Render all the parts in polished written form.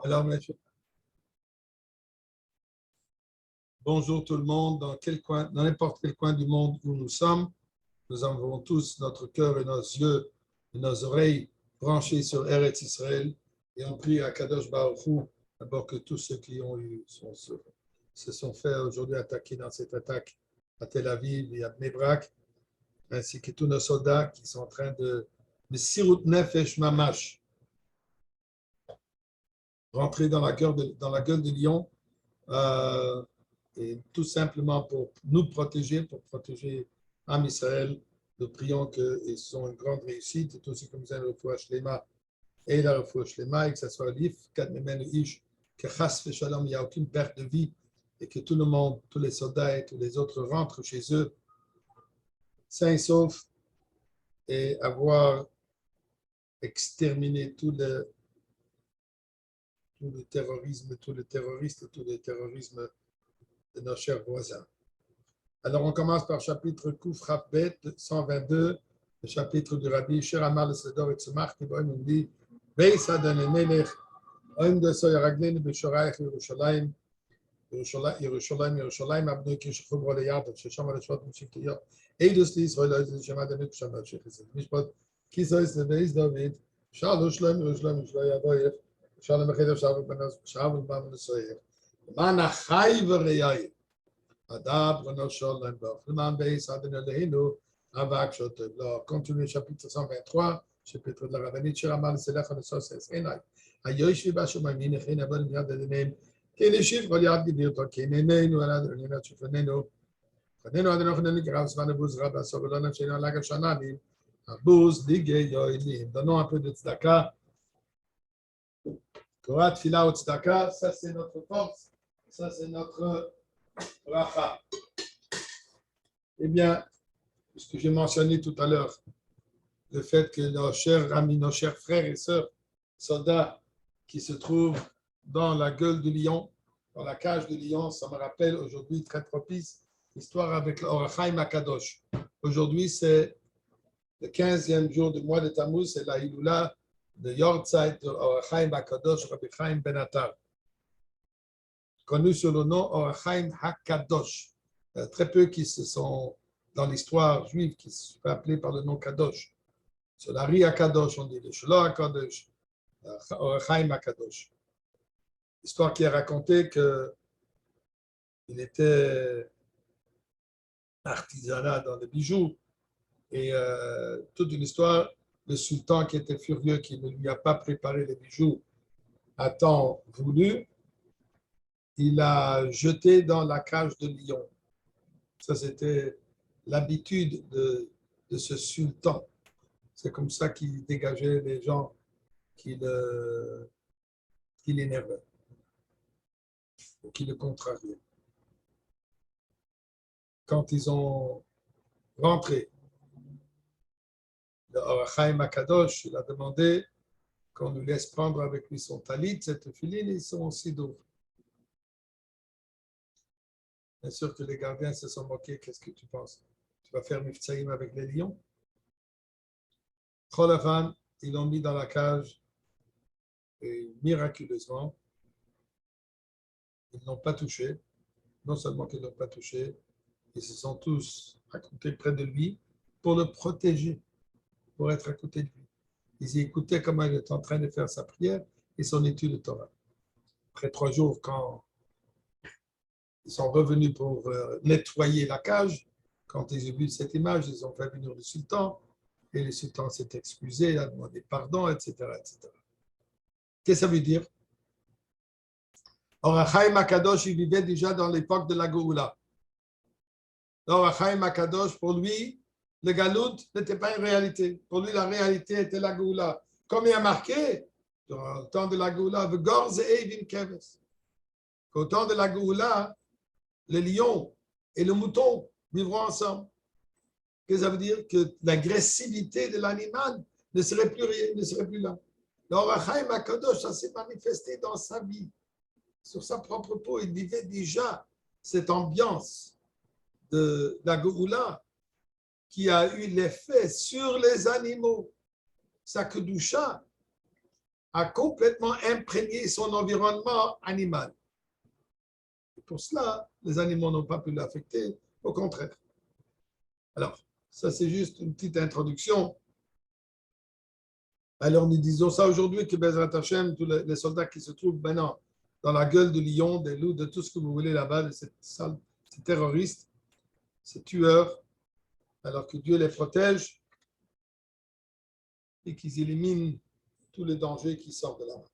Alors, bonjour tout le monde, dans n'importe quel coin du monde où nous sommes, nous avons tous notre cœur et nos yeux et nos oreilles branchés sur Eretz Israël et on prie à Kadosh Baruch Hu, d'abord que tous ceux qui ont eu se sont fait aujourd'hui attaquer dans cette attaque à Tel Aviv et à Bnei Brak, ainsi que tous nos soldats qui sont en train de Sirut Nefesh Mamash, rentrer dans la gueule de lion. Et tout simplement pour nous protéger, pour protéger Am Israël. Nous prions qu'ils sont une grande réussite, et tout ce que nous avons le Shlema et la Refoua Shlema, et que ce soit l'If, Kadmemen Ish, que Chas Shalom, il n'y a aucune perte de vie, et que tout le monde, tous les soldats et tous les autres rentrent chez eux, sains et saufs, et avoir exterminé tout le terrorisme, tous les terroristes, tout le terrorisme de nos chers voisins. Alors, on commence par chapitre Kouf Rafbet 122, le chapitre du Rabbi Cher Amar le Sedor et Tzemach, qui va nous dire Beis Adonai Melech, Oim de Soy Raglen, Beshoraich, Yerushalayim, Yerushalayim, Abnei Kishchum Roleyat, Shesham Aleshvat Mushikiyot, Eidus L'Israël, Eidus Shema Adonai Kushamat Shechizet, Mishpat, Kisois Lebeis David, Shalosh Shlem, Yerushalayim, Yerushalayim, Yaboyev, Shalom Echedev, Shalom Bam Nesoyev, Mana Chai V'Reyayim, continue chapitre 123, chapitre de la rabbinite Shiramal Selech Hanesos Enai. Ayoshvi Bashomamin, Echin Abel Miad Adenem, Keneshiv Goliath Gibir Tokinenu, Aladrina Chifenenu, Chanenu Adenochenenu, Gravsman Buz Rabba Sobolana Shena Laga Shananim, Abuz Lige Yoilim. Donnons un peu de tzedaka. Torah, Tfila ou tzedaka, ça c'est notre force, ça c'est notre racha. Eh bien, ce que j'ai mentionné tout à l'heure, le fait que nos chers amis, nos chers frères et sœurs, soldats qui se trouvent dans la gueule du lion, dans la cage du lion, ça me rappelle aujourd'hui très propice l'histoire avec l'Or HaChaim HaKadosh. Aujourd'hui, c'est le 15e jour du mois de Tammuz, c'est la Hiloula de Yortzeit de Or HaChaim HaKadosh, Rabbi Chaim Ben Attar, connu sous le nom Or HaChaim HaKadosh. Très peu qui se sont dans l'histoire juive qui se sont appelés par le nom Kadosh. Sur la Ria Kadosh, on dit le Shelo HaKadosh, Or HaChaim HaKadosh. Histoire qui est racontée qu'il était artisanat dans les bijoux et toute une histoire, le sultan qui était furieux, qui ne lui a pas préparé les bijoux à temps voulu, il a jeté dans la cage de lion. Ça, c'était l'habitude de ce sultan. C'est comme ça qu'il dégageait les gens qui l'énervaient ou qui le contrariaient. Quand ils ont rentré, le Or HaChaim HaKadosh, il a demandé qu'on nous laisse prendre avec lui son talit, cette filine et son sidour. Bien sûr que les gardiens se sont moqués. Qu'est-ce que tu penses? Tu vas faire Miftsaïm avec les lions? Cholafan, ils l'ont mis dans la cage et miraculeusement, ils ne l'ont pas touché. Non seulement qu'ils ne l'ont pas touché, ils se sont tous accoutés près de lui pour le protéger, pour être à côté de lui. Ils écoutaient comment il était en train de faire sa prière et son étude de Torah. Après 3 jours, quand ils sont revenus pour nettoyer la cage, quand ils ont vu cette image, ils ont fait venir le sultan et le sultan s'est excusé, il a demandé pardon, etc. etc. Qu'est-ce que ça veut dire? Or HaChaim HaKadosh, il vivait déjà dans l'époque de la Géoula. Or HaChaim HaKadosh, pour lui, le Galout n'était pas une réalité. Pour lui, la réalité était la Géoula. Comme il a marqué, dans le temps de la Géoula, qu'au temps de la Géoula, le lion et le mouton vivront ensemble. Qu'est-ce que ça veut dire? Que l'agressivité de l'animal ne serait plus là. L'Or HaChaim HaKadosh, ça s'est manifesté dans sa vie, sur sa propre peau. Il vivait déjà cette ambiance de la Géoula qui a eu l'effet sur les animaux. Sa kedusha a complètement imprégné son environnement animal. Et pour cela, les animaux n'ont pas pu l'affecter, au contraire. Alors, ça c'est juste une petite introduction. Alors, nous disons ça aujourd'hui que Bezrat Hashem, tous les soldats qui se trouvent maintenant dans la gueule de lion, des loups, de tout ce que vous voulez là-bas, de ces terroristes, ces tueurs, alors que Dieu les protège et qu'ils éliminent tous les dangers qui sortent de là-bas.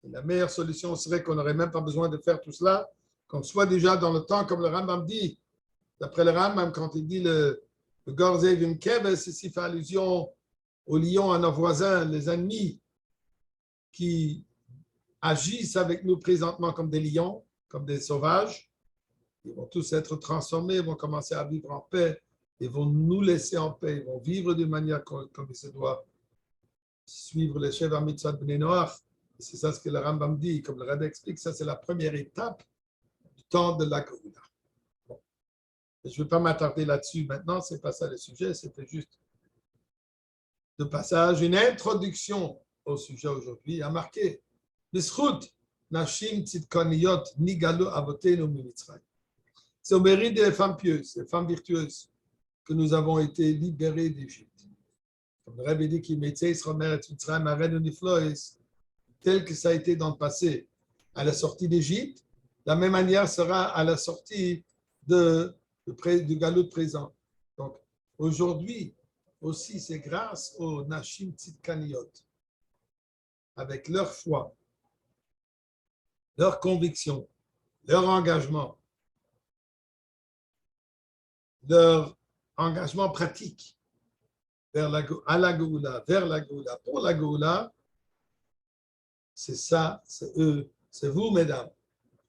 La meilleure solution serait qu'on n'aurait même pas besoin de faire tout cela, qu'on soit déjà dans le temps, comme le Rambam dit. D'après le Rambam, quand il dit le Gorzev Im Keves, ici fait allusion aux lions, à nos voisins, les ennemis qui agissent avec nous présentement comme des lions, comme des sauvages. Ils vont tous être transformés, ils vont commencer à vivre en paix, ils vont nous laisser en paix, ils vont vivre d'une manière comme il se doit, suivre les Sheva Mitzvot Bnei Noach. C'est ça ce que le Rambam dit, comme le Rebbe explique, ça c'est la première étape du temps de la Géoula. Bon. Je ne vais pas m'attarder là-dessus maintenant, ce n'est pas ça le sujet, c'était juste de passage, une introduction au sujet aujourd'hui, il a marqué B'zchut Nashim Tzidkoniyot Nigalu Avotenu Mimitzrayim. C'est au mérite des femmes pieuses, des femmes virtueuses, que nous avons été libérés d'Égypte. Comme le Rebbe dit qu'il mettait Israël et Mitzrayim à Ren Unifloes, tel que ça a été dans le passé à la sortie d'Égypte, de la même manière sera à la sortie du Galout présent. Donc aujourd'hui aussi, c'est grâce aux Nashim Tzidkaniyot, avec leur foi, leur conviction, leur engagement, leur engagement pratique vers à la Géoula, vers la Géoula, pour la Géoula, c'est ça, c'est eux, c'est vous, mesdames,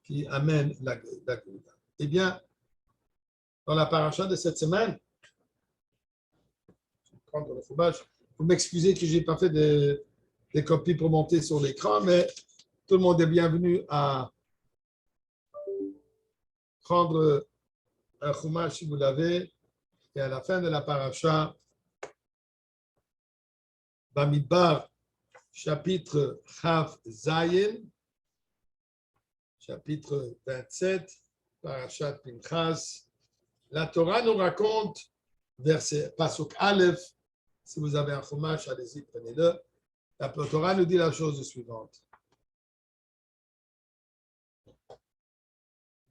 qui amènent la Géoula. Eh bien, dans la paracha de cette semaine, je vais prendre le fromage. Vous m'excusez que je n'ai pas fait des copies pour monter sur l'écran, mais tout le monde est bienvenu à prendre un chumash si vous l'avez. Et à la fin de la paracha, Bamidbar, chapitre Chav Zayin, chapitre 27, parachat Pinchas, la Torah nous raconte, verset Pasuk Aleph, si vous avez un chumash, allez-y, prenez-le. La Torah nous dit la chose suivante.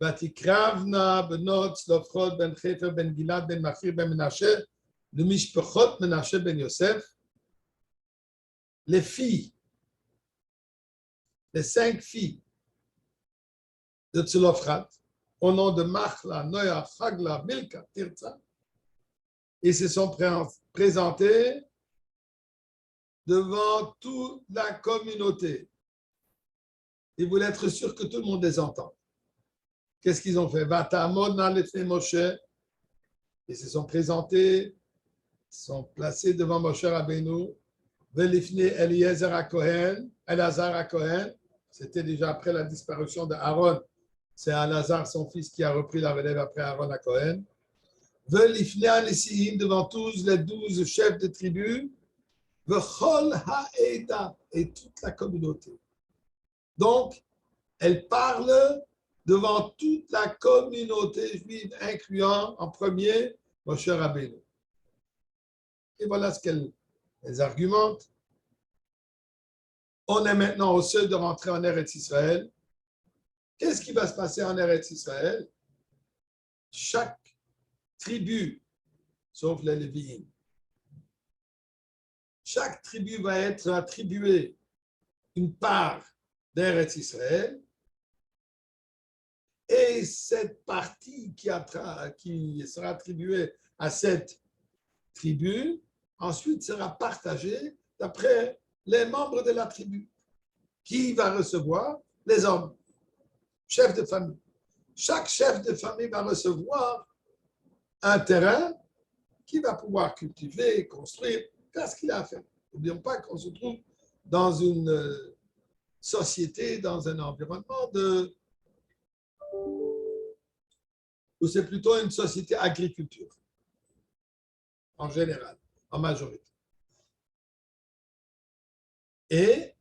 ותקרבנה בנות צלופחת בן חפר בן גלעד בן מכיר בן מנשה למשפחות מנשה בן יוסף. Les filles, les 5 filles de Tzlofrat, au nom de Machla, Noya, Chagla, Milka, Tirza, ils se sont présentées devant toute la communauté. Ils voulaient être sûrs que tout le monde les entende. Qu'est-ce qu'ils ont fait? Ils se sont présentés, sont placés devant Moshe Rabbeinu, Velifne Eliezer HaKohen, Elazar HaKohen, c'était déjà après la disparition d'Aaron, c'est Elazar, son fils, qui a repris la relève après Aaron HaKohen. Velifne Anisiim, devant tous les 12 chefs de tribu, Vechol Ha'eda, et toute la communauté. Donc, elle parle devant toute la communauté juive, incluant en premier Moshe Rabbeinu. Et voilà ce qu'elle argumente. On est maintenant au seuil de rentrer en Eretz Israël. Qu'est-ce qui va se passer en Eretz Israël? Chaque tribu, sauf les Lévi'im, chaque tribu va être attribuée une part d'Eretz Israël. Et cette partie qui sera attribuée à cette tribu, ensuite sera partagée d'après les membres de la tribu. Qui va recevoir? Les hommes, chefs de famille. Chaque chef de famille va recevoir un terrain qu'il va pouvoir cultiver, construire, faire ce qu'il a à faire. N'oublions pas qu'on se trouve dans une société, dans un environnement où c'est plutôt une société agriculture, en général, en majorité. Et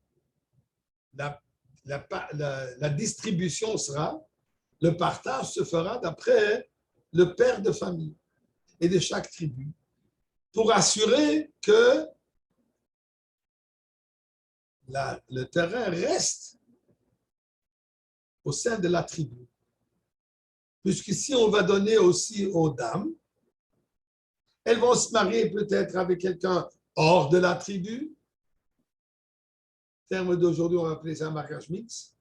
la distribution sera, le partage se fera d'après le père de famille et de chaque tribu, pour assurer que le terrain reste au sein de la tribu. Puisque si on va donner aussi aux dames, elles vont se marier peut-être avec quelqu'un hors de la tribu. Terme d'aujourd'hui, on va appeler ça un mariage mixte.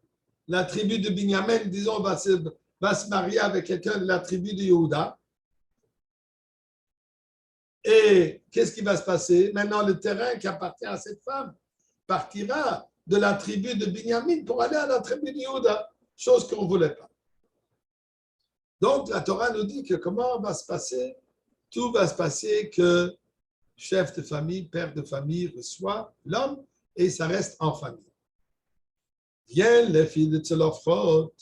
La tribu de Binyamin, disons, va se marier avec quelqu'un de la tribu de Yehuda. Et qu'est-ce qui va se passer? Maintenant, le terrain qui appartient à cette femme partira de la tribu de Binyamin pour aller à la tribu de Yehuda, chose qu'on ne voulait pas. Donc, la Torah nous dit que comment va se passer? Tout va se passer que chef de famille, père de famille reçoit l'homme et ça reste en famille. Viennent les filles de Tzelofrot,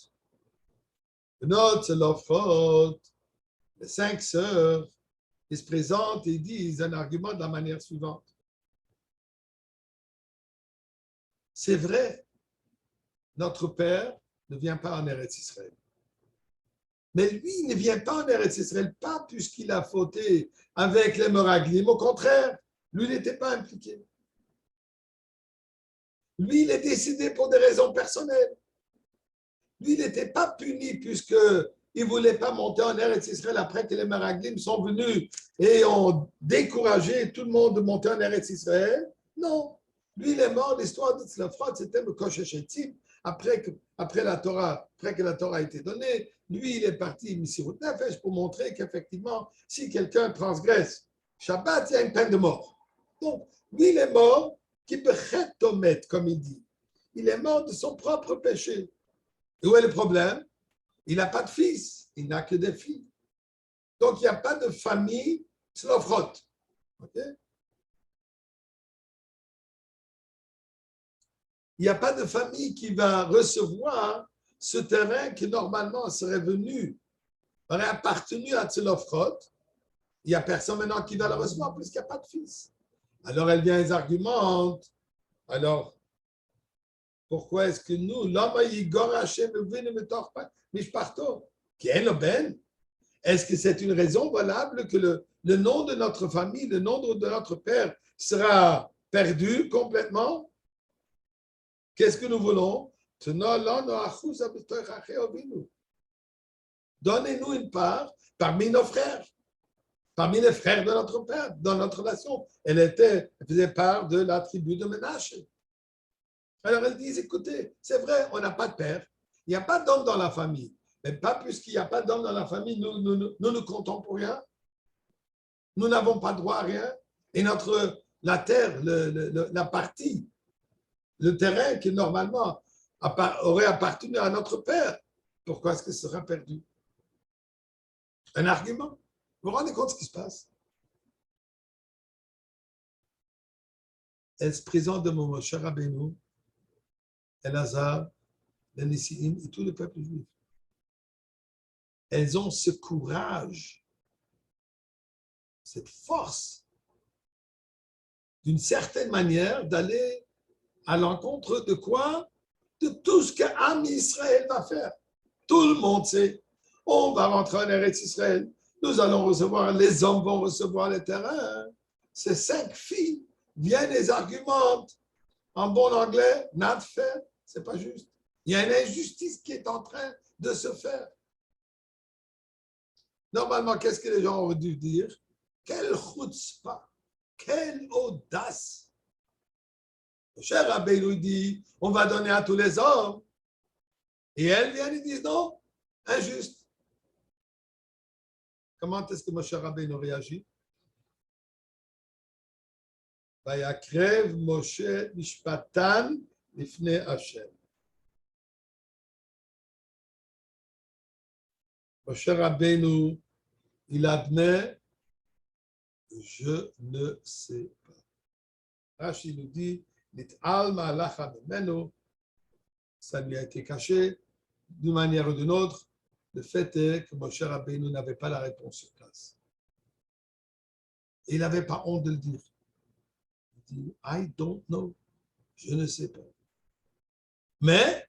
notre Tzelofrot, les 5 sœurs, ils se présentent et disent un argument de la manière suivante. C'est vrai, notre père ne vient pas en Eretz Israël. Mais lui, il ne vient pas en Eretz Israël, pas puisqu'il a fauté avec les Meraglim. Au contraire, lui n'était pas impliqué. Lui, il est décidé pour des raisons personnelles. Lui, il n'était pas puni puisqu'il ne voulait pas monter en Eretz Israël après que les Meraglim sont venus et ont découragé tout le monde de monter en Eretz Israël. Non. Lui, il est mort. L'histoire de Tzlafrot, c'était le Kosheshetim. Après que la Torah a été donnée, lui, il est parti Misirut Nefesh pour montrer qu'effectivement, si quelqu'un transgresse Shabbat, il y a une peine de mort. Donc, lui, il est mort, qui peut retomer, comme il dit. Il est mort de son propre péché. Et où est le problème? Il n'a pas de fils, il n'a que des filles. Donc, il n'y a pas de famille Tzlofrot. Okay? Il n'y a pas de famille qui va recevoir ce terrain qui normalement serait venu, aurait appartenu à Tzlofrot. Il n'y a personne maintenant qui va le recevoir puisqu'il n'y a pas de fils. Alors elle vient, les argumente. Alors, pourquoi est-ce que nous, l'homme Igor Hachem Mishparto, qui est le Ben, est-ce que c'est une raison valable que le nom de notre famille, le nom de notre père sera perdu complètement? Qu'est-ce que nous voulons? Donnez-nous une part parmi nos frères, parmi les frères de notre père, dans notre nation. Elle faisait part de la tribu de Ménaché. Alors elles disent, écoutez, c'est vrai, on n'a pas de père, il n'y a pas d'homme dans la famille, mais pas puisqu'il n'y a pas d'homme dans la famille, nous ne comptons pour rien, nous n'avons pas droit à rien, et la terre, la partie, le terrain qui normalement aurait appartenu à notre père, pourquoi est-ce que ce sera perdu? Un argument. Vous vous rendez compte de ce qui se passe? Elle se présente devant Moshe Rabbeinu, Elazar, les Nissiim et tout le peuple juif. Elles ont ce courage, cette force, d'une certaine manière, d'aller à l'encontre de quoi? De tout ce que Am Israël va faire. Tout le monde sait, on va rentrer en Eretz Israël, nous allons recevoir, les hommes vont recevoir les terrains. Ces 5 filles viennent et argumentent. En bon anglais, not fair, c'est pas juste. Il y a une injustice qui est en train de se faire. Normalement, qu'est-ce que les gens auraient dû dire? Quelle chutzpah, quelle audace. Le cher Abbé nous dit, on va donner à tous les hommes. Et elles viennent et disent non, injuste. Comment est-ce que Moshe Rabbeinu réagit? Vayakrev Moshe mishpatan lifnei Hashem. Moshe Rabbeinu, il admet, je ne sais pas. Rashi nous dit, ça lui a été caché d'une manière ou d'une autre. Le fait est que Moshe Rabbeinu n'avait pas la réponse sur place. Et il n'avait pas honte de le dire. Il dit, I don't know. Je ne sais pas. Mais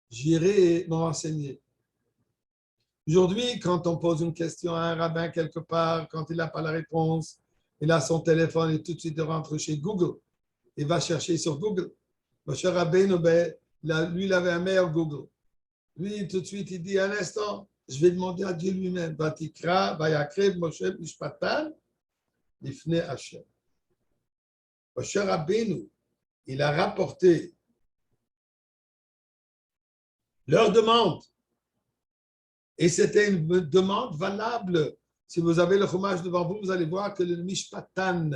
j'irai me renseigner. Aujourd'hui, quand on pose une question à un rabbin quelque part, quand il n'a pas la réponse, il a son téléphone et tout de suite il rentre chez Google. Il va chercher sur Google. Moshe Rabbeinu, lui, il avait un meilleur Google. Lui, tout de suite, il dit, un instant, je vais demander à Dieu lui-même. Vatikra, Vayakrev, Moshe, Mishpatan, Lifnei Hashem. Moshe Rabbeinu, il a rapporté leur demande. Et c'était une demande valable. Si vous avez le chômage devant vous, vous allez voir que le Mishpatan,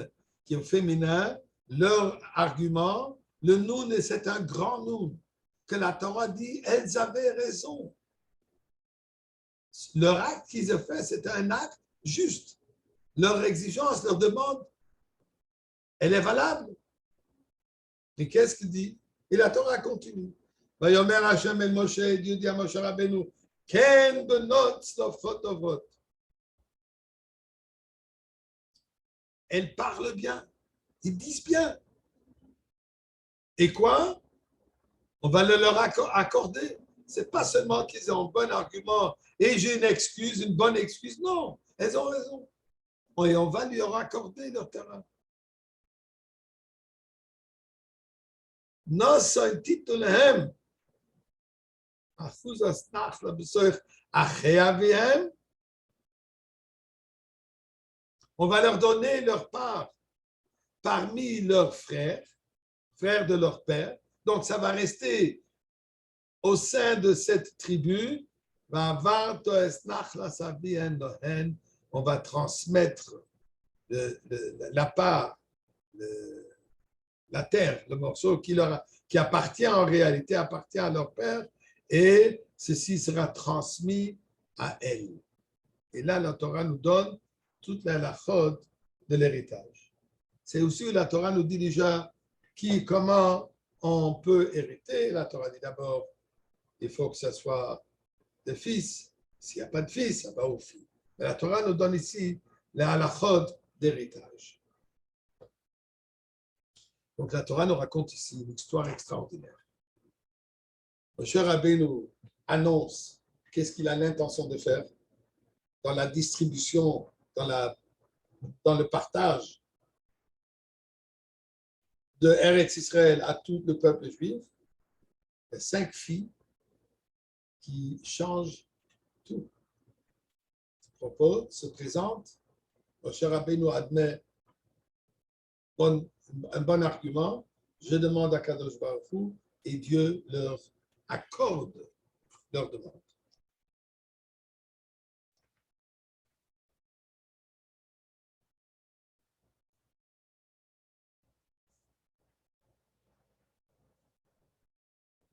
qui est au féminin, leur argument, le Noun, c'est un grand Noun. Que la Torah dit, elles avaient raison. Leur acte qu'ils ont fait, c'était un acte juste. Leur exigence, leur demande, elle est valable. Et qu'est-ce qu'il dit? Et la Torah continue. Vayomer Hashem el Moshe, Dieu dit à Moshe Rabbeinu, Ken benot tzlofot ovot. Elles parlent bien, ils disent bien. Et quoi? On va le leur accorder. Ce n'est pas seulement qu'ils ont un bon argument et j'ai une excuse, une bonne excuse. Non, elles ont raison. Et on va leur accorder leur terrain. On va leur donner leur part parmi leurs frères, frères de leur père. Donc, ça va rester au sein de cette tribu. On va transmettre la part, la terre, le morceau qui appartient en réalité, appartient à leur père, et ceci sera transmis à elle. Et là, la Torah nous donne toute la halachot de l'héritage. C'est aussi où la Torah nous dit déjà comment on peut hériter. La Torah dit d'abord, il faut que ce soit des fils. S'il n'y a pas de fils, ça va aux filles. Mais la Torah nous donne ici la halachot d'héritage. Donc la Torah nous raconte ici une histoire extraordinaire. Moshe Rabbeinu annonce qu'est-ce qu'il a l'intention de faire dans la distribution, dans le partage de Eretz Israël à tout le peuple juif. Il y a 5 filles qui changent tout. Ce propos se présente. Moshe Rabbeinu admet un bon argument. Je demande à Kadosh Baruch Hu et Dieu leur accorde leur demande.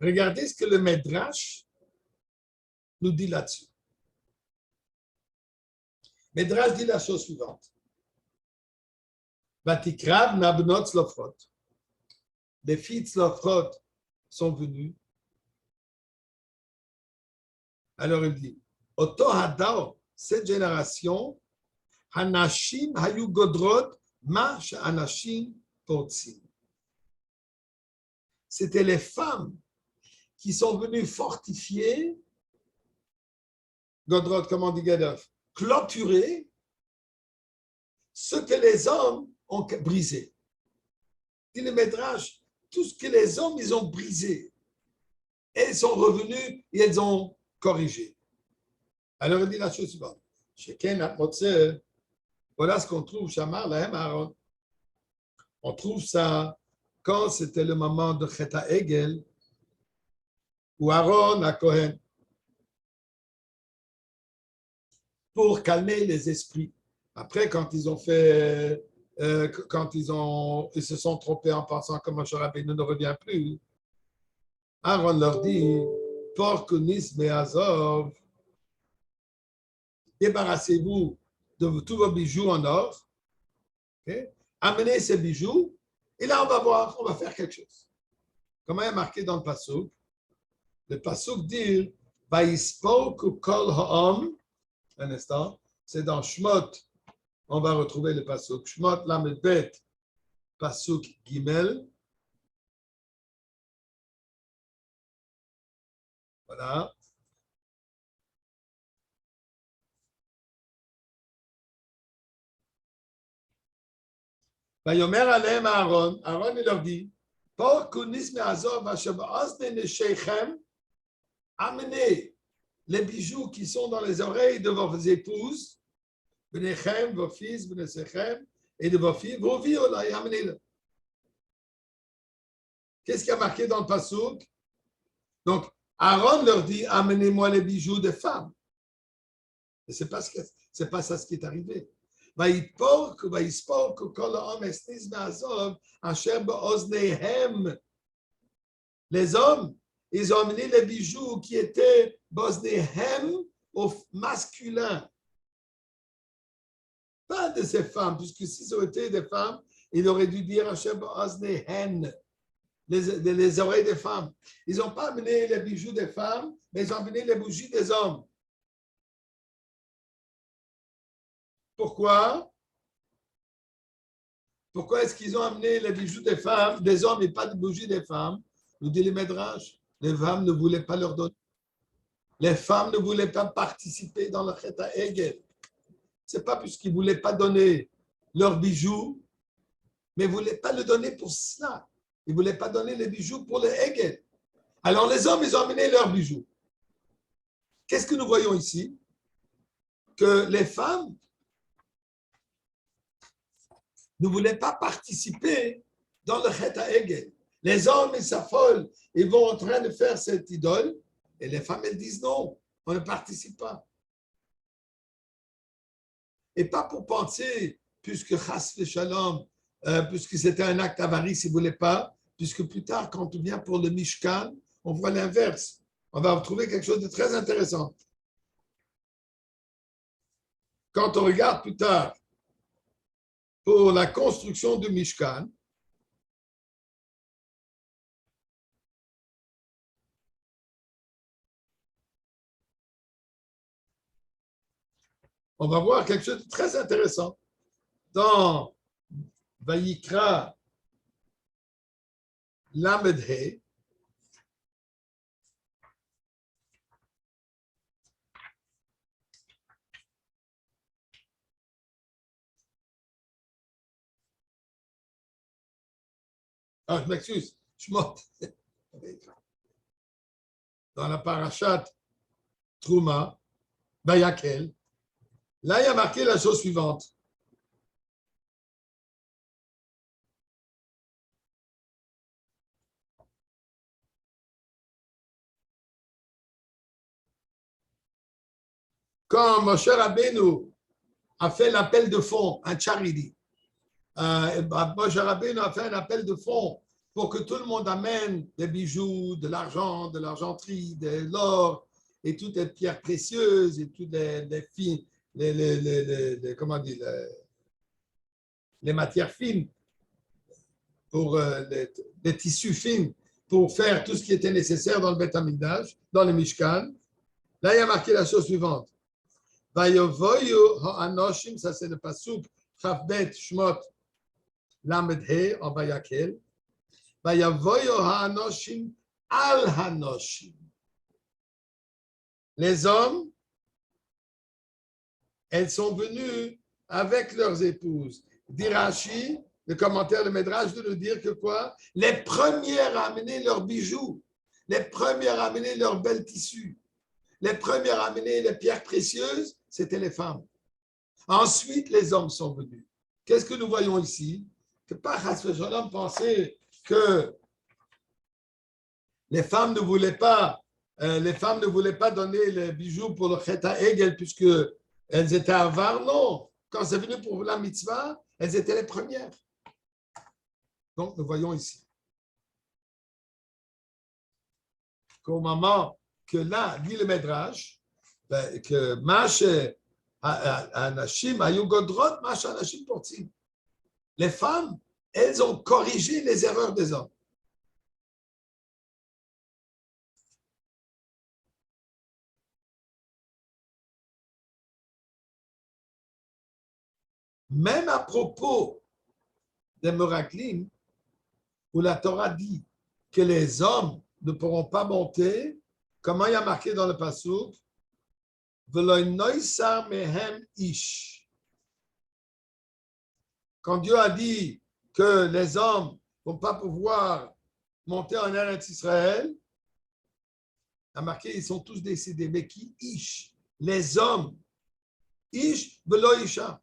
Regardez ce que le Midrash nous dit là-dessus. Midrash dit la chose suivante. Vatikrav nabnot tzlofot. Les filles tzlofot sont venues. Alors il dit, Oto hadar, cette génération, hanashim hayu godrot ma anashim potzim. C'était les femmes qui sont venues fortifier, godrot, comment on dit Gadaf, clôturer ce que les hommes ont brisé. Dit le Midrash, tout ce que les hommes ils ont brisé, elles sont revenues et elles ont corrigé. Alors il dit la chose suivante. Voilà ce qu'on trouve Shamar Lahem Aaron. On trouve ça quand c'était le moment de Cheta Egel, où Aaron a Kohen pour calmer les esprits. Après, quand ils ont fait, ils se sont trompés en pensant que Moshe Rabbeinu ne revient plus, Aaron leur dit, Porkunis Beazov, débarrassez-vous de tous vos bijoux en or, okay? Amenez ces bijoux, et là on va voir, on va faire quelque chose. Comment il est marqué dans le Passouk? Le Passouk dit, Vaispoku kol ha'am, un instant, c'est dans Shmot, on va retrouver le Passouk, Shmot lamed bet, Pasuk Gimel. Voilà. Vayomer Aleem Aaron. Aaron, il leur dit, Por kunis me'azov asher ba'ozne nesheichem, amenez les bijoux qui sont dans les oreilles de vos épouses, Benechem, vos fils, Benesechem, et de vos filles, vos filles, amenez-le. Qu'est-ce qui a marqué dans le Passouk? Donc, Aaron leur dit, amenez-moi les bijoux des femmes. Mais ce n'est pas ça ce qui est arrivé. Les hommes, ils ont amené les bijoux qui étaient bosnéhem au masculin. Pas de ces femmes, puisque si ça été des femmes, il aurait dû dire Hashem Osnehen, les oreilles des femmes. Ils n'ont pas amené les bijoux des femmes, mais ils ont amené les bougies des hommes. Pourquoi? Pourquoi est-ce qu'ils ont amené les bijoux des femmes, des hommes et pas de bougies des femmes? Nous dit les Médrash. Les femmes ne voulaient pas leur donner. Les femmes ne voulaient pas participer dans le Cheta Egel. Ce n'est pas puisqu'ils ne voulaient pas donner leurs bijoux, mais ils ne voulaient pas le donner pour cela. Ils ne voulaient pas donner les bijoux pour le Egel. Alors les hommes, ils ont amené leurs bijoux. Qu'est-ce que nous voyons ici? Que les femmes ne voulaient pas participer dans le Cheta Egel. Les hommes, ils s'affolent, ils vont en train de faire cette idole, et les femmes, elles disent non, on ne participe pas. Et pas pour penser, puisque Chas Shalom, puisque c'était un acte avarice, ils ne voulaient pas, puisque plus tard, quand on vient pour le Mishkan, on voit l'inverse. On va retrouver quelque chose de très intéressant. Quand on regarde plus tard pour la construction du Mishkan, on va voir quelque chose de très intéressant. Dans Vayikra Lamed He, je m'excuse, je monte. Dans la parashat Trouma, Vayakel, là, il y a marqué la chose suivante. Quand Moshe Rabbeinu a fait l'appel de fonds, un charity, Moshe Rabbeinu a fait un appel de fonds pour que tout le monde amène des bijoux, de l'argent, de l'argenterie, de l'or et toutes les pierres précieuses et toutes les fines, comment dire, les matières fines, pour les tissus fins, pour faire tout ce qui était nécessaire dans le Beth Amikdash, dans le Mishkan. Là, il y a marqué la chose suivante. Vayovoyu ha'anoshim, ça c'est le pasuk, Chavbet Shmot Lamed He en Vayakel. Vayovoyu ha'anoshim al hanoshim. Les hommes, elles sont venues avec leurs épouses. Dirachi, le commentaire de Médrash, de nous dire que quoi? Les premières à amener leurs bijoux, les premières à amener leurs belles tissus, les premières à amener les pierres précieuses, c'était les femmes. Ensuite, les hommes sont venus. Qu'est-ce que nous voyons ici? Que pas Chasvejolam pensait que les femmes ne voulaient pas donner les bijoux pour le Cheta Egel puisque elles étaient avares. Non, quand c'est venu pour la mitzvah, elles étaient les premières. Donc, nous voyons ici qu'au moment que là, dit le Médrash, que Mash Anashim Ayugodrot, Mash Anashim Portim. Les femmes, elles ont corrigé les erreurs des hommes. Même à propos des Meraglim, où la Torah dit que les hommes ne pourront pas monter, comment il y a marqué dans le Passouk, ish. Quand Dieu a dit que les hommes ne vont pas pouvoir monter en Eretz Israël, il a marqué ils sont tous décédés. Mais qui ish? Les hommes. Ish, velo isha.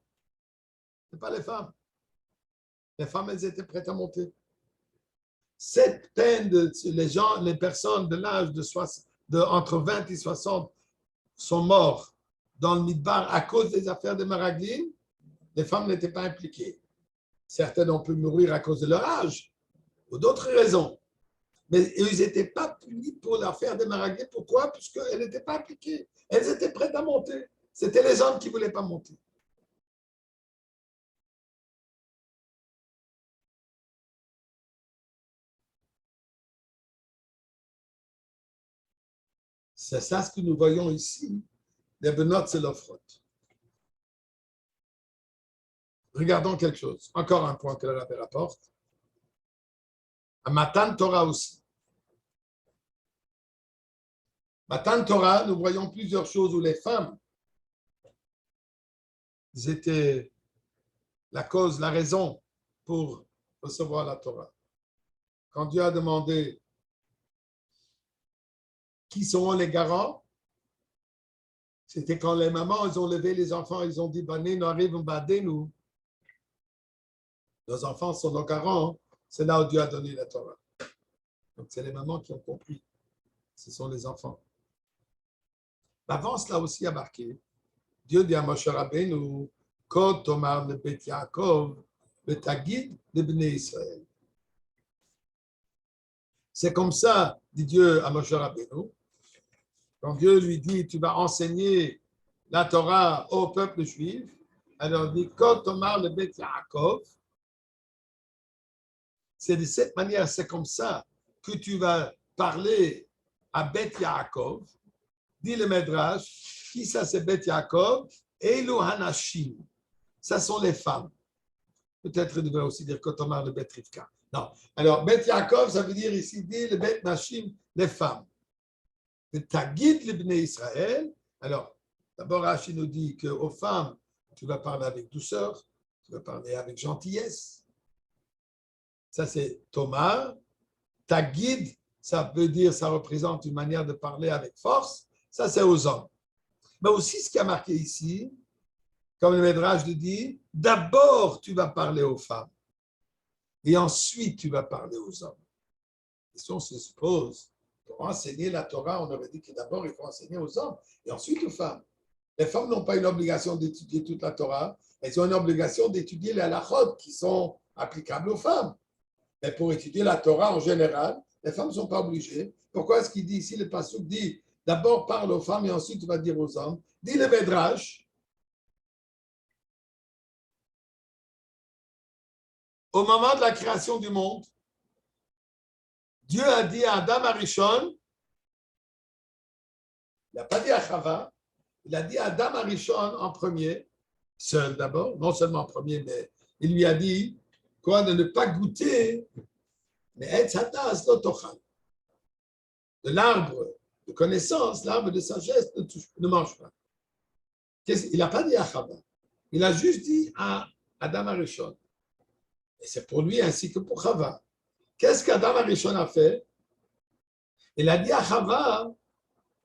Ce n'est pas les femmes. Les femmes, elles étaient prêtes à monter. Cette peine de les personnes de l'âge entre 20 et 60 sont morts dans le Midbar à cause des affaires de Meraglim, les femmes n'étaient pas impliquées. Certaines ont pu mourir à cause de leur âge ou d'autres raisons. Mais ils n'étaient pas punis pour l'affaire de Meraglim. Pourquoi? Puisqu'elles n'étaient pas impliquées. Elles étaient prêtes à monter. C'était les hommes qui ne voulaient pas monter. C'est ça ce que nous voyons ici, les Benot Selofrot. Regardons quelque chose. Encore un point que le Rabbi rapporte. À Matan Torah aussi. Matan Torah, nous voyons plusieurs choses où les femmes étaient la cause, la raison pour recevoir la Torah. Quand Dieu a demandé qui seront les garants, c'était quand les mamans, ils ont levé les enfants, ils ont dit, nous arrivons, nous. Nos enfants sont nos garants. C'est là où Dieu a donné la Torah. Donc, c'est les mamans qui ont compris. Ce sont les enfants. L'avance, là aussi, a marqué. Dieu dit à Moshe Rabbeinu, Kod Tomar le Bet Yaakov, le Tagid de Bnei Israël. C'est comme ça, dit Dieu à Moshe Rabbeinu. Quand Dieu lui dit, tu vas enseigner la Torah au peuple juif, alors il dit, Kod Tomar le Bet Yaakov. C'est de cette manière, c'est comme ça que tu vas parler à Bet Yaakov. Dit le Medrash, qui ça c'est Bet Yaakov? Elu Hanashim. Ça sont les femmes. Peut-être il devrait aussi dire Kotomar le Bet Rivka. Non. Alors, Bet Yaakov, ça veut dire ici, dit le Bet Nashim, les femmes. Le Tagid le Bnei Israël. Alors, d'abord, Rashi nous dit qu'aux femmes, tu vas parler avec douceur, tu vas parler avec gentillesse. Ça, c'est Tomar. Tagid, ça veut dire, ça représente une manière de parler avec force. Ça, c'est aux hommes. Mais aussi, ce qui a marqué ici, comme le Médrage le dit, d'abord, tu vas parler aux femmes. Et ensuite, tu vas parler aux hommes. La question se pose. Pour enseigner la Torah, on aurait dit que d'abord, il faut enseigner aux hommes et ensuite aux femmes. Les femmes n'ont pas une obligation d'étudier toute la Torah. Elles ont une obligation d'étudier les halachot qui sont applicables aux femmes. Mais pour étudier la Torah en général, les femmes ne sont pas obligées. Pourquoi est-ce qu'il dit ici, le Passouk dit, d'abord parle aux femmes et ensuite tu vas dire aux hommes. Dit le Médrash, au moment de la création du monde, Dieu a dit à Adam Arishon, il n'a pas dit à Chava, il a dit à Adam Arishon en premier, seul d'abord, non seulement en premier, mais il lui a dit quoi, de ne pas goûter, mais de l'arbre de connaissance, l'arbre de sagesse, ne mange pas. Il n'a pas dit à Chava, il a juste dit à Adam Arishon. Et c'est pour lui ainsi que pour Chava. Qu'est-ce qu'Adam Arishon a fait? Il a dit à Chava,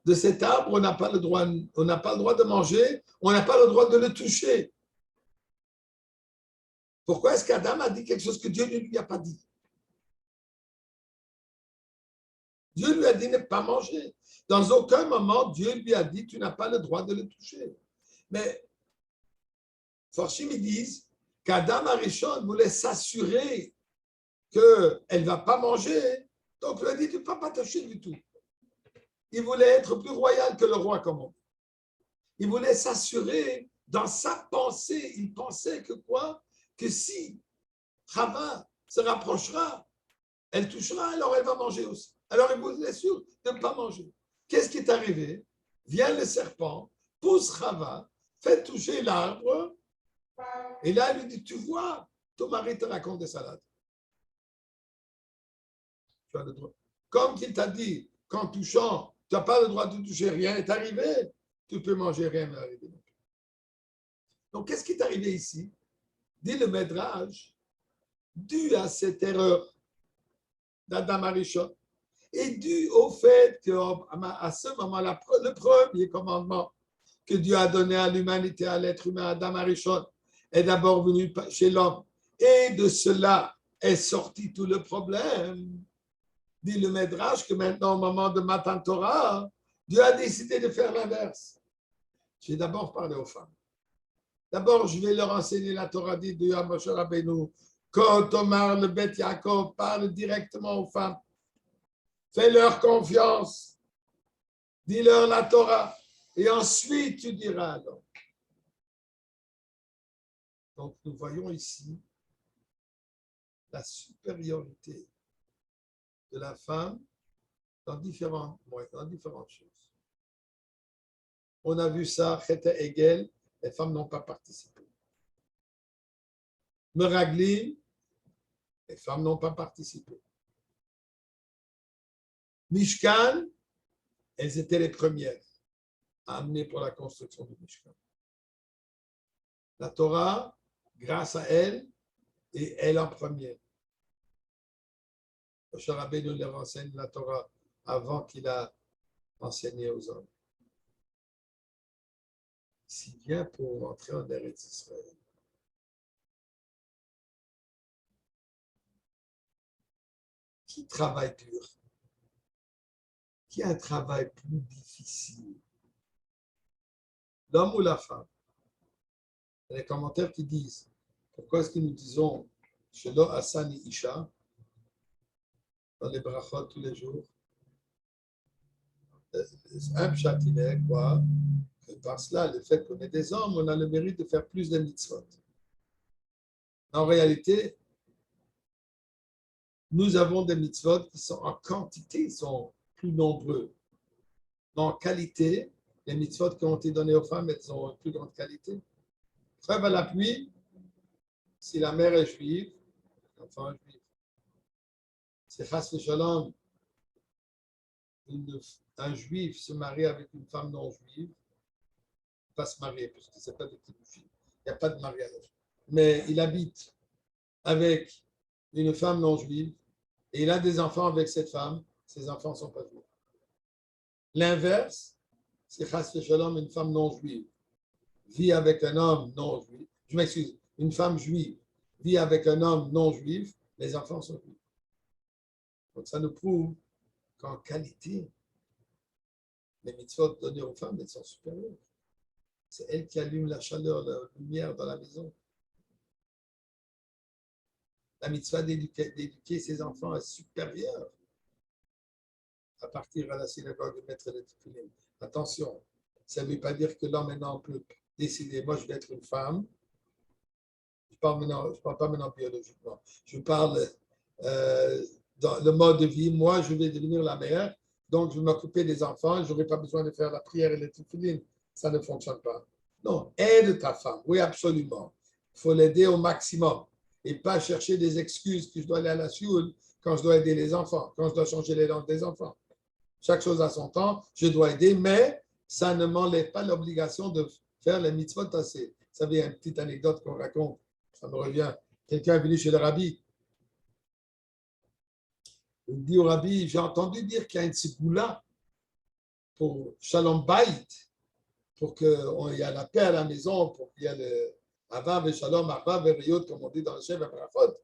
de cet arbre, on n'a pas le droit de manger, on n'a pas le droit de le toucher. Pourquoi est-ce qu'Adam a dit quelque chose que Dieu ne lui a pas dit? Dieu lui a dit ne pas manger. Dans aucun moment, Dieu lui a dit tu n'as pas le droit de le toucher. Mais Forshim, ils disent qu'Adam Arishon voulait s'assurer qu'elle ne va pas manger, donc il lui a dit tu ne peux pas toucher du tout. Il voulait être plus royal que le roi, comme on dit. Il voulait s'assurer, dans sa pensée, il pensait que quoi? Que si Chava se rapprochera, elle touchera, alors elle va manger aussi. Alors il voulait être sûr de ne pas manger. Qu'est-ce qui est arrivé? Vient le serpent, pousse Chava, fait toucher l'arbre, et là il lui dit, tu vois, ton mari te raconte des salades. Tu as le droit. Comme il t'a dit, qu'en touchant, tu n'as pas le droit de toucher, rien n'est arrivé, tu peux manger, rien n'est arrivé. Donc, qu'est-ce qui est arrivé ici? Dit le Médrage, dû à cette erreur d'Adam Arishon, et dû au fait qu'à ce moment-là, le premier commandement que Dieu a donné à l'humanité, à l'être humain, Adam Arishon, est d'abord venu chez l'homme. Et de cela est sorti tout le problème. Dit le Médrage que maintenant, au moment de Matan Torah, Dieu a décidé de faire l'inverse. Je vais d'abord parler aux femmes. D'abord, je vais leur enseigner la Torah, dit Dieu à Moshe Rabbeinu. Quand Omar, le Beth Yaakov, parle directement aux femmes. Fais-leur confiance. Dis-leur la Torah. Et ensuite, tu diras alors. Donc, nous voyons ici la supériorité de la femme dans différentes choses. On a vu ça, Cheta Egel, les femmes n'ont pas participé. Meraglim, les femmes n'ont pas participé. Mishkan, elles étaient les premières à amener pour la construction du Mishkan. La Torah, grâce à elle, et elle en première. Moshe Rabbeinu leur enseigne la Torah avant qu'il a enseigné aux hommes. Si bien pour entrer en Eretz Israël. Qui travaille dur? Qui a un travail plus difficile? L'homme ou la femme? Il y a des commentaires qui disent pourquoi est-ce que nous disons Shelo Asani Isha dans les brachot tous les jours? Un châtinet, quoi? Que par cela, le fait qu'on est des hommes, on a le mérite de faire plus de mitzvot. En réalité, nous avons des mitzvot qui sont en quantité, sont plus nombreux. En qualité, les mitzvot qui ont été données aux femmes, elles ont une plus grande qualité. Preuve à l'appui, si la mère est juive, l'enfant est juif. Si chas v'shalom, un juif se marie avec une femme non juive, il va se marier, parce que ce n'est pas de kiddushin. Il n'y a pas de mariage. Mais il habite avec une femme non juive et il a des enfants avec cette femme, ses enfants ne sont pas juifs. L'inverse, c'est chas v'shalom, une femme non juive vit avec un homme non juif. Je m'excuse, une femme juive vit avec un homme non juif, les enfants sont juifs. Donc ça nous prouve qu'en qualité, les mitzvot données aux femmes, elles sont supérieures. C'est elles qui allument la chaleur, la lumière dans la maison. La mitzvah d'éduquer ses enfants est supérieure à partir à la synagogue de mettre les tefillin. Attention, ça ne veut pas dire que l'homme maintenant peut décider, moi je vais être une femme. Je ne parle pas maintenant biologiquement. Je parle dans le mode de vie. Moi, je vais devenir la mère, donc je vais m'occuper des enfants. Je n'aurai pas besoin de faire la prière et les tefillin. Ça ne fonctionne pas. Non, aide ta femme. Oui, absolument. Il faut l'aider au maximum et pas chercher des excuses que je dois aller à la sioule quand je dois aider les enfants, quand je dois changer les langues des enfants. Chaque chose a son temps. Je dois aider, mais ça ne m'enlève pas l'obligation de faire les mitzvot assez. Vous savez, une petite anecdote qu'on raconte. Ça me revient. Quelqu'un est venu chez le rabbi. Il dit au rabbi, j'ai entendu dire qu'il y a une tzigoula pour Shalom Bayit, pour qu'il y ait la paix à la maison, pour qu'il y ait le Avav et Shalom, Avav et Riyot, comme on dit dans le Shem et Brachot.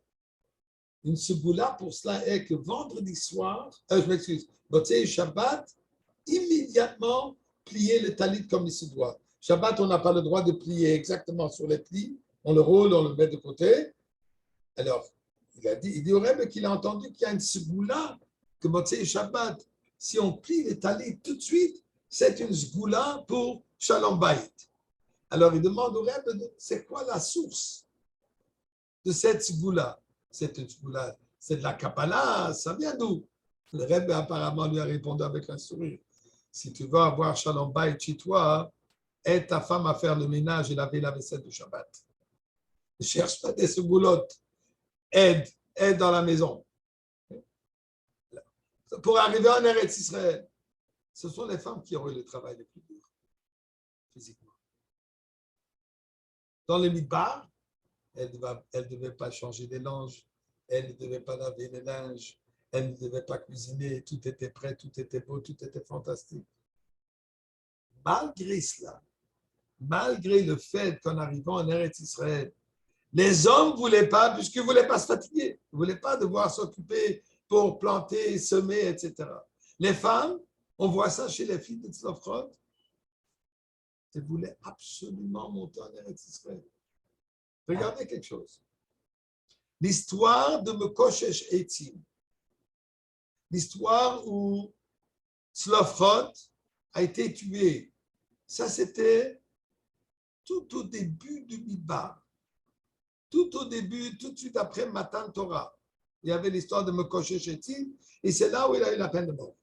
Une tzigoula pour cela est que vendredi soir, je m'excuse, Motzei Shabbat, immédiatement plier le talit comme il se doit. Shabbat, on n'a pas le droit de plier exactement sur les plis. On le roule, on le met de côté. Alors, il dit au Rebbe qu'il a entendu qu'il y a une sgoula que Motzei Shabbat, si on plie les talit tout de suite, c'est une sgoula pour Shalom Bayit. Alors, il demande au Rebbe, c'est quoi la source de cette sgoula? C'est une sgoula, c'est de la Kabbalah, ça vient d'où? Le Rebbe apparemment lui a répondu avec un sourire. Si tu veux avoir Shalom Bayit chez toi, aide ta femme à faire le ménage et laver la vaisselle du Shabbat. Ne cherche pas des segoulottes. Aide dans la maison. Pour arriver en Eretz Israël, ce sont les femmes qui ont eu le travail le plus dur, physiquement. Dans les midbar, elle ne devait pas changer des linges, elle ne devait pas laver les linges, elle ne devait pas cuisiner, tout était prêt, tout était beau, tout était fantastique. Malgré cela, malgré le fait qu'en arrivant en Eretz Israël, les hommes ne voulaient pas, puisqu'ils ne voulaient pas se fatiguer, ils ne voulaient pas devoir s'occuper pour planter, semer, etc. Les femmes, on voit ça chez les filles de Tzlofrod, elles voulaient absolument monter en Eretz Israël. Regardez quelque chose. L'histoire de Mekoshesh Etzim, l'histoire où Tzlofrod a été tué, ça c'était tout au début du Midbar. Tout au début, tout de suite après Matan Torah. Il y avait l'histoire de Mekoshesh Etzim, et c'est là où il a eu la peine de mort.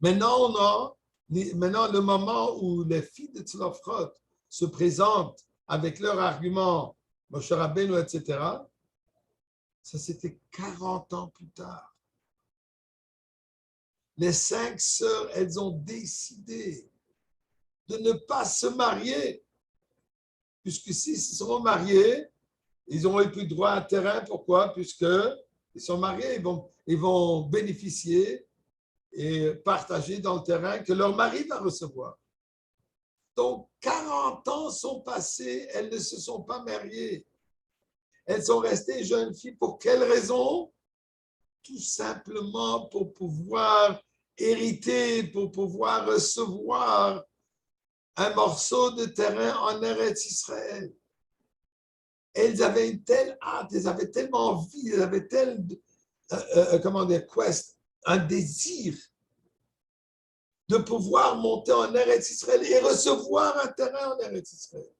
Maintenant, le moment où les filles de Tzlofrod se présentent avec leurs arguments, Moshe Rabbeinu, etc., ça c'était 40 ans plus tard. Les 5 sœurs, elles ont décidé de ne pas se marier, puisque s'ils se seront mariés, ils n'auront plus droit à un terrain. Pourquoi? Puisqu'ils sont mariés, ils vont bénéficier et partager dans le terrain que leur mari va recevoir. Donc, 40 ans sont passés, elles ne se sont pas mariées. Elles sont restées jeunes filles. Pour quelle raison? Tout simplement pour pouvoir hériter, pour pouvoir recevoir un morceau de terrain en Eretz Israël. Elles avaient une telle hâte, elles avaient tellement envie, elles avaient quest, un désir de pouvoir monter en Eretz Israël et recevoir un terrain en Eretz Israël.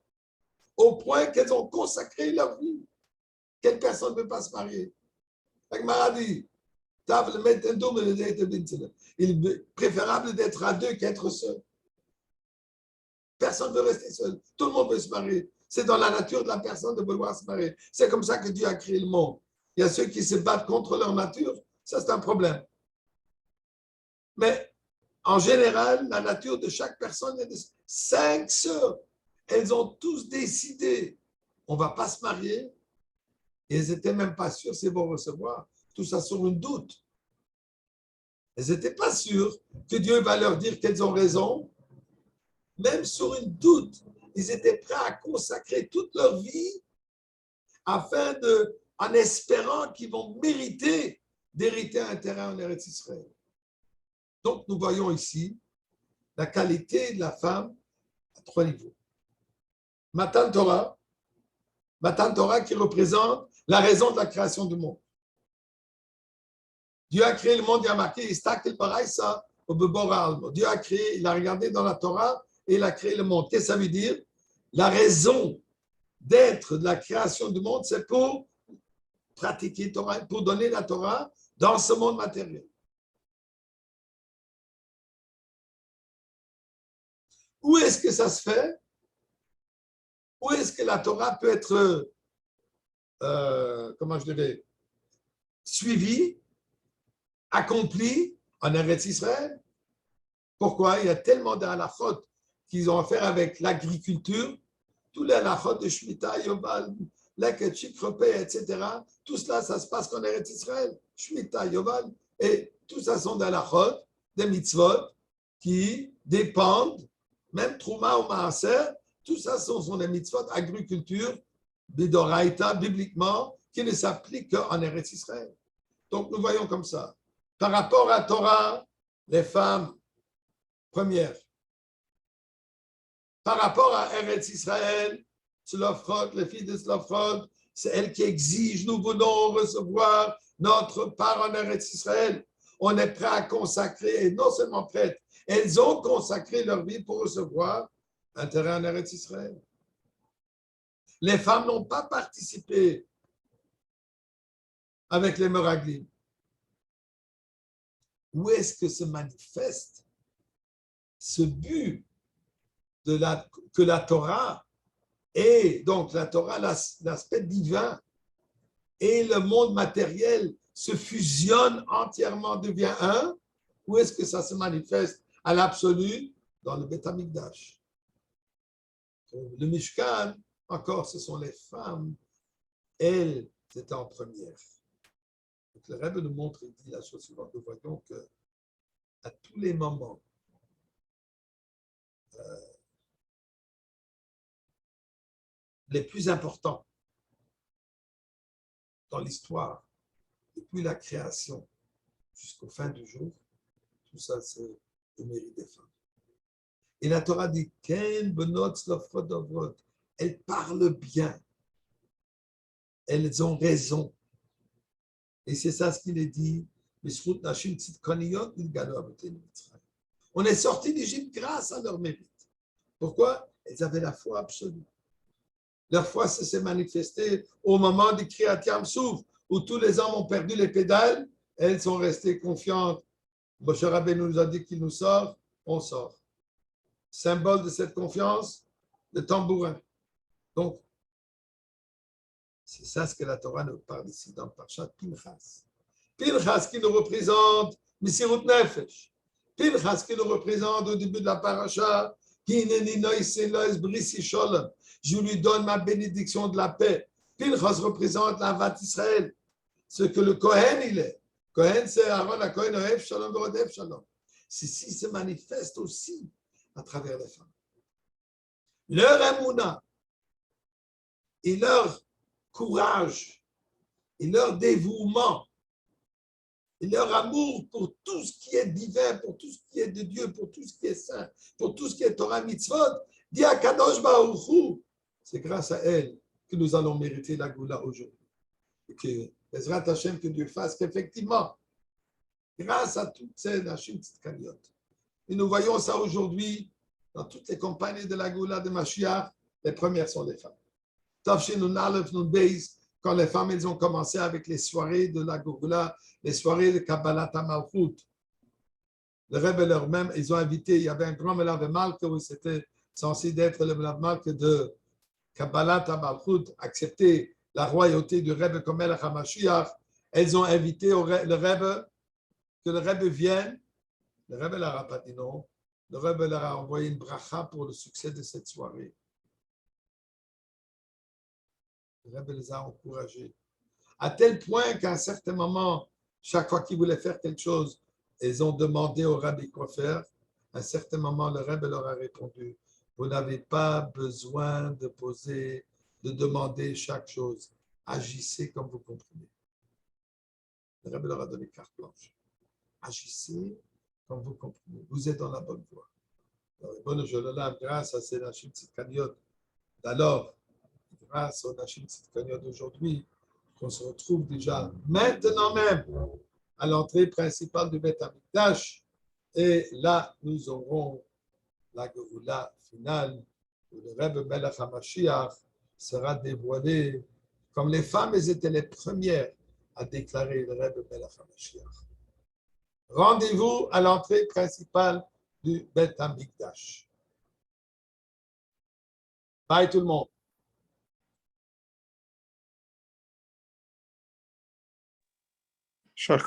Au point qu'elles ont consacré leur vie. Quelle personne ne peut pas se marier? Il est préférable d'être à deux qu'être seul. Personne ne veut rester seul. Tout le monde veut se marier. C'est dans la nature de la personne de vouloir se marier. C'est comme ça que Dieu a créé le monde. Il y a ceux qui se battent contre leur nature. Ça, c'est un problème. Mais en général, la nature de chaque personne est de 5 sœurs. Elles ont tous décidé, on ne va pas se marier. Et elles n'étaient même pas sûres si elles vont recevoir. Tout ça sur une doute. Elles n'étaient pas sûres que Dieu va leur dire qu'elles ont raison. Même sur une doute, ils étaient prêts à consacrer toute leur vie en espérant qu'ils vont mériter d'hériter un terrain en Eretz Israël. Donc, nous voyons ici la qualité de la femme à 3 niveaux. Matan Torah qui représente la raison de la création du monde. Dieu a créé le monde, il a marqué Dieu a créé, il a regardé dans la Torah et il a créé le monde. Qu'est-ce que ça veut dire? La raison d'être de la création du monde, c'est pour pratiquer Torah, pour donner la Torah dans ce monde matériel. Où est-ce que ça se fait? Où est-ce que la Torah peut être, suivie, accomplie en Eretz Israël? Pourquoi? Il y a tellement d'halachot qu'ils ont à faire avec l'agriculture, tous les halachot de Shemitah, Yoval, Leket, Shikropé, etc. Tout cela, ça se passe qu'en Eretz Israël. Shemitah, Yoval, et tout ça sont des halachot, des mitzvot, qui dépendent, même Trouma ou Maaser, tout ça sont des mitzvot, agriculture, Bidoraïta, bibliquement, qui ne s'appliquent qu'en Eretz Israël. Donc, nous voyons comme ça. Par rapport à Torah, les femmes, première. Par rapport à Eretz Israël, Tzlofrod, les filles de Tzlofrod, c'est elles qui exigent, nous voulons recevoir notre part en Eretz Israël. On est prêt à consacrer, et non seulement prêtes, elles ont consacré leur vie pour recevoir un terrain en Eretz Israël. Les femmes n'ont pas participé avec les Meraglim. Où est-ce que se manifeste ce but que la Torah Et donc, la Torah, l'aspect divin et le monde matériel se fusionnent entièrement, devient un. Où est-ce que ça se manifeste à l'absolu? Dans le Beth Amikdash. Le Mishkan, encore, ce sont les femmes. Elles étaient en première. Donc, le Rebbe nous montre, il dit la chose suivante. Nous voyons que à tous les moments, les plus importants dans l'histoire, depuis la création jusqu'au fin du jour, tout ça, c'est le mérite des femmes. Et la Torah dit, Ken benot slofrot dovrot. Elles parlent bien. Elles ont raison. Et c'est ça ce qu'il est dit. On est sorti d'Égypte grâce à leur mérite. Pourquoi? Elles avaient la foi absolue. Leur foi s'est manifestée au moment du Kriyat Yam Souf, où tous les hommes ont perdu les pédales. Elles sont restées confiantes. Moshe Rabbeinu nous a dit qu'il nous sort, on sort. Symbole de cette confiance, le tambourin. Donc, c'est ça ce que la Torah nous parle ici dans Parshat Pinchas. Pinchas qui nous représente Misirut Nefesh. Pinchas qui nous représente au début de la paracha. Je lui donne ma bénédiction de la paix. Pinchas représente la Vat Israël. Ce que le Kohen il est. Kohen c'est Aaron, la Kohen Ohev Shalom Verodev Shalom. Ceci se manifeste aussi à travers les femmes. Leur amouna et leur courage et leur dévouement et leur amour pour tout ce qui est divin, pour tout ce qui est de Dieu, pour tout ce qui est saint, pour tout ce qui est Torah Mitzvot, dit à Kadosh Baruch Hu, c'est grâce à elle que nous allons mériter la Goula aujourd'hui. Et que Ezrat Hashem, que Dieu fasse qu'effectivement, grâce à toutes ces Nashim Tzidkaniot, et nous voyons ça aujourd'hui dans toutes les compagnies de la Goula de Mashiach, les premières sont les femmes. Tafshin Nun Aleph Nun Beis, quand les femmes elles ont commencé avec les soirées de la Goula, les soirées de Kabbalat HaMalchut. Le Rebbe leur-même, ils ont invité, il y avait un grand Melav Malka où c'était censé être le Melav Malka de Kabbalat HaMalchut, accepter la royauté du Rebbe comme El HaMashiach. Elles ont invité le Rebbe, que le Rebbe vienne. Le Rebbe leur a pas dit non. Le Rebbe leur a envoyé une bracha pour le succès de cette soirée. Le Rebbe les a encouragés. À tel point qu'à un certain moment, chaque fois qu'ils voulaient faire quelque chose, ils ont demandé au Rabbi quoi faire. À un certain moment, le Rebbe leur a répondu, vous n'avez pas besoin de demander chaque chose. Agissez comme vous comprenez. Le Rebbe leur a donné carte blanche. Agissez comme vous comprenez. Vous êtes dans la bonne voie. Bonne Jolallah, grâce à ces Nashim Tzidkaniot d'alors, grâce aux Nashim Tzidkaniot d'aujourd'hui, qu'on se retrouve déjà maintenant même à l'entrée principale du Beth Amikdash. Et là, nous aurons la Geoula finale où le Rebbe Melech HaMashiach sera dévoilé comme les femmes elles étaient les premières à déclarer le Rebbe Melech HaMashiach. Rendez-vous à l'entrée principale du Beth Amikdash. Bye tout le monde. Cher